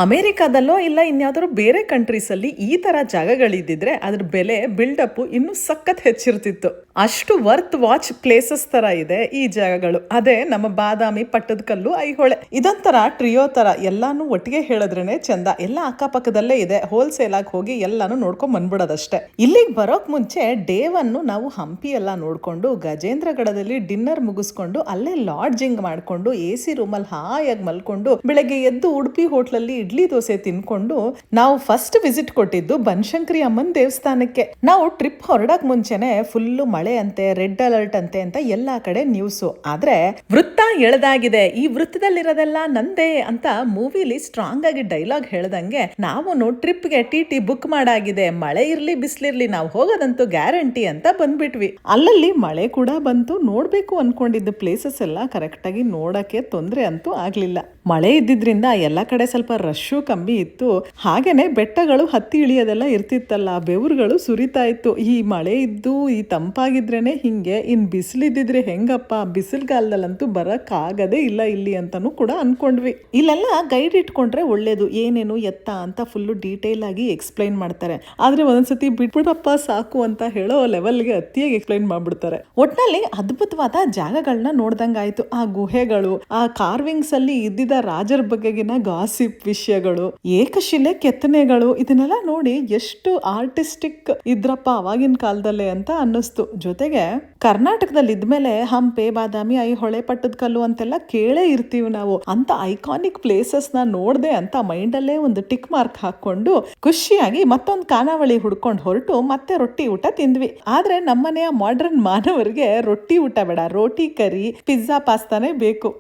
ಅಮೆರಿಕಾದಲ್ಲೋ ಇಲ್ಲ ಇನ್ಯಾವುದಾದ್ರು ಬೇರೆ ಕಂಟ್ರೀಸ್ ಅಲ್ಲಿ ಈ ತರ ಜಾಗಗಳಿದ್ದಿದ್ರೆ ಅದ್ರ ಬೆಲೆ ಬಿಲ್ಡಪ್ ಇನ್ನೂ ಸಖತ್ ಹೆಚ್ಚಿರ್ತಿತ್ತು. ಅಷ್ಟು ವರ್ತ್ ವಾಚ್ ಪ್ಲೇಸಸ್ ತರ ಇದೆ ಈ ಜಾಗಗಳು. ಅದೇ ನಮ್ಮ ಬಾದಾಮಿ, ಪಟ್ಟದಕಲ್ಲು, ಐಹೊಳೆ. ಇದೊಂಥರ ಟ್ರಿಯೋ ತರ ಎಲ್ಲಾನು ಒಟ್ಟಿಗೆ ಹೇಳಿದ್ರೇನೆ ಚಂದ. ಎಲ್ಲ ಅಕ್ಕಪಕ್ಕದಲ್ಲೇ ಇದೆ, ಹೋಲ್ಸೇಲ್ ಆಗಿ ಹೋಗಿ ಎಲ್ಲಾನು ನೋಡ್ಕೊಂಡ್ ಬಂದ್ಬಿಡೋದಷ್ಟೇ. ಇಲ್ಲಿಗೆ ಬರೋಕ್ ಮುಂಚೆ ಡೇ ಒನ್ ನಾವು ಹಂಪಿ ಎಲ್ಲ ನೋಡ್ಕೊಂಡು ಗಜೇಂದ್ರಗಡದಲ್ಲಿ ಡಿನ್ನರ್ ಮುಗಿಸ್ಕೊಂಡು ಅಲ್ಲೇ ಲಾಡ್ಜಿಂಗ್ ಮಾಡ್ಕೊಂಡು AC ರೂಮಲ್ಲಿ ಹಾಯಾಗಿ ಮಲ್ಕೊಂಡು ಬೆಳಗ್ಗೆ ಎದ್ದು ಉಡುಪಿ ಹೋಟ್ಲಲ್ಲಿ ಇಡ್ಲಿ ದೋಸೆ ತಿನ್ಕೊಂಡು ನಾವು ಫಸ್ಟ್ ವಿಸಿಟ್ ಕೊಟ್ಟಿದ್ದು ಬನಶಂಕರಿ ಅಮ್ಮನ್ ದೇವಸ್ಥಾನಕ್ಕೆ. ನಾವು ಟ್ರಿಪ್ ಹೊರಡಕ್ ಮುಂಚೆನೆ ಫುಲ್ಲು ಮಳೆ ಅಂತೆ, ರೆಡ್ ಅಲರ್ಟ್ ಅಂತೆ ಅಂತ ಎಲ್ಲಾ ಕಡೆ ನ್ಯೂಸು. ಆದ್ರೆ ವೃತ್ತ ಎಳೆದಾಗಿದೆ, ಈ ವೃತ್ತದಲ್ಲಿರೋದೆಲ್ಲ ನಂದೇ ಅಂತ ಮೂವಿಲಿ ಸ್ಟ್ರಾಂಗ್ ಆಗಿ ಡೈಲಾಗ್ ಹೇಳ್ದಂಗೆ ನಾವು ಟ್ರಿಪ್ಗೆ TT ಬುಕ್ ಮಾಡಾಗಿದೆ, ಮಳೆ ಇರ್ಲಿ ಬಿಸ್ಲಿರ್ಲಿ ನಾವು ಹೋಗೋದಂತೂ ಗ್ಯಾರಂಟಿ ಅಂತ ಬಂದ್ಬಿಟ್ವಿ. ಅಲ್ಲಲ್ಲಿ ಮಳೆ ಕೂಡ ಬಂತು. ನೋಡ್ಬೇಕು ಅನ್ಕೊಂಡಿದ್ದ ಪ್ಲೇಸಸ್ ಎಲ್ಲ ಕರೆಕ್ಟ್ ಆಗಿ ನೋಡಕ್ಕೆ ತೊಂದ್ರೆ ಅಂತೂ ಆಗ್ಲಿಲ್ಲ. ಮಳೆ ಇದ್ದಿದ್ರಿಂದ ಎಲ್ಲ ಕಡೆ ಸ್ವಲ್ಪ ರಶ್ಶು ಕಮ್ಮಿ ಇತ್ತು. ಹಾಗೇನೆ ಬೆಟ್ಟಗಳು ಹತ್ತಿ ಇಳಿಯೋದೆಲ್ಲ ಇರ್ತಿತ್ತಲ್ಲ, ಬೆವರುಗಳು ಸುರಿತಾ ಇತ್ತು. ಈ ಮಳೆ ಇದ್ದು ಈ ತಂಪಾಗಿದ್ರೇನೆ ಹಿಂಗೆ, ಇನ್ ಬಿಸಿಲಿದ್ದಿದ್ರೆ ಹೆಂಗಪ್ಪ, ಬಿಸಿಲ್ಗಾಲದಲ್ಲಂತೂ ಬರಕ್ ಆಗದೇ ಇಲ್ಲ ಇಲ್ಲಿ ಅಂತಾನು ಕೂಡ ಅನ್ಕೊಂಡ್ವಿ. ಇಲ್ಲೆಲ್ಲ ಗೈಡ್ ಇಟ್ಕೊಂಡ್ರೆ ಒಳ್ಳೇದು, ಏನೇನು ಎತ್ತ ಅಂತ ಫುಲ್ಲು ಡೀಟೇಲ್ ಆಗಿ ಎಕ್ಸ್ಪ್ಲೈನ್ ಮಾಡ್ತಾರೆ. ಆದ್ರೆ ಒಂದೊಂದ್ಸತಿ ಬಿಟ್ಬಿಡಪ್ಪ ಸಾಕು ಅಂತ ಹೇಳೋ ಲೆವೆಲ್ಗೆ ಅತಿಯಾಗಿ ಎಕ್ಸ್ಪ್ಲೈನ್ ಮಾಡ್ಬಿಡ್ತಾರೆ. ಒಟ್ನಲ್ಲಿ ಅದ್ಭುತವಾದ ಜಾಗಗಳನ್ನ ನೋಡ್ದಂಗಾಯ್ತು. ಆ ಗುಹೆಗಳು, ಆ ಕಾರ್ವಿಂಗ್ಸ್ ಅಲ್ಲಿ ಇದ್ದಿದ್ದ ರಾಜರ ಬಗೆಗಿನ ಗಾಸಿಪ್ ವಿಷಯಗಳು, ಏಕಶಿಲೆ ಕೆತ್ತನೆಗಳು, ಇದನ್ನೆಲ್ಲ ನೋಡಿ ಎಷ್ಟು ಆರ್ಟಿಸ್ಟಿಕ್ ಇದ್ರಪ್ಪ ಅವಾಗಿನ ಕಾಲದಲ್ಲೇ ಅಂತ ಅನ್ನಿಸ್ತು. ಜೊತೆಗೆ ಕರ್ನಾಟಕದಲ್ಲಿ ಇದ್ಮೇಲೆ ಹಂಪೆ, ಬಾದಾಮಿ, ಐಹೊಳೆ, ಪಟ್ಟದಕಲ್ಲು ಅಂತೆಲ್ಲ ಕೇಳೇ ಇರ್ತೀವಿ ನಾವು. ಅಂತ ಐಕಾನಿಕ್ ಪ್ಲೇಸಸ್ ನ ನೋಡ್ದೆ ಅಂತ ಮೈಂಡಲ್ಲೇ ಒಂದು ಟಿಕ್ ಮಾರ್ಕ್ ಹಾಕೊಂಡು ಖುಷಿಯಾಗಿ ಮತ್ತೊಂದು ಖಾನಾವಳಿ ಹುಡ್ಕೊಂಡು ಹೊರಟು ಮತ್ತೆ ರೊಟ್ಟಿ ಊಟ ತಿಂದ್ವಿ. ಆದ್ರೆ ನಮ್ಮನೆಯ ಮಾಡರ್ನ್ ಮಾನವರಿಗೆ ರೊಟ್ಟಿ ಊಟ ಬೇಡ, ರೋಟಿ ಕರಿ, ಪಿಜ್ಜಾ ಪಾಸ್ತಾನೇ ಬೇಕು.